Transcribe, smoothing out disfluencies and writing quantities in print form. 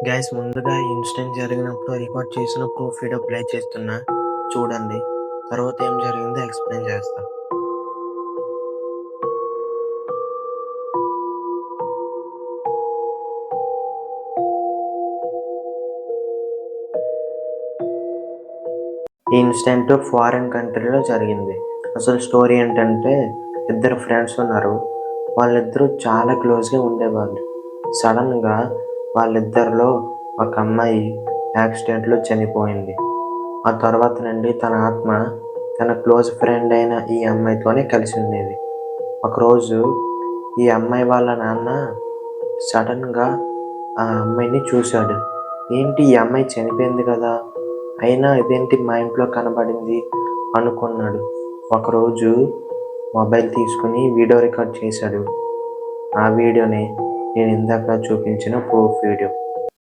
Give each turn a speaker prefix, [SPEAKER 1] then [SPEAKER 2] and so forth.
[SPEAKER 1] Guys ముందుగా ఈ incident జరిగినప్పుడు రికార్డ్ చేసిన ప్రూఫ్ వీడియో ప్లే చేస్తున్నా చూడండి. తర్వాత ఏం జరిగిందో ఎక్స్ప్లెయిన్ చేస్తా. ఈ ఇన్సిడెంట్ ఫారిన్ కంట్రీలో జరిగింది. అసలు స్టోరీ ఏంటంటే, ఇద్దరు ఫ్రెండ్స్ ఉన్నారు. వాళ్ళిద్దరూ చాలా క్లోజ్గా ఉండేవాళ్ళు. సడన్గా వాళ్ళిద్దరిలో ఒక అమ్మాయి యాక్సిడెంట్లో చనిపోయింది. ఆ తర్వాత నుండి తన ఆత్మ తన క్లోజ్ ఫ్రెండ్ అయిన ఈ అమ్మాయితోనే కలిసి ఉండేది. ఒకరోజు ఈ అమ్మాయి వాళ్ళ నాన్న సడన్గా ఆ అమ్మాయిని చూశాడు. ఏంటి ఈ అమ్మాయి చనిపోయింది కదా, అయినా ఇదేంటి మా ఇంట్లో కనబడింది అనుకున్నాడు. ఒకరోజు మొబైల్ తీసుకుని వీడియో రికార్డ్ చేశాడు. ఆ వీడియోని నేను ఇందాక చూపించిన ప్రూఫ్ వీడియో.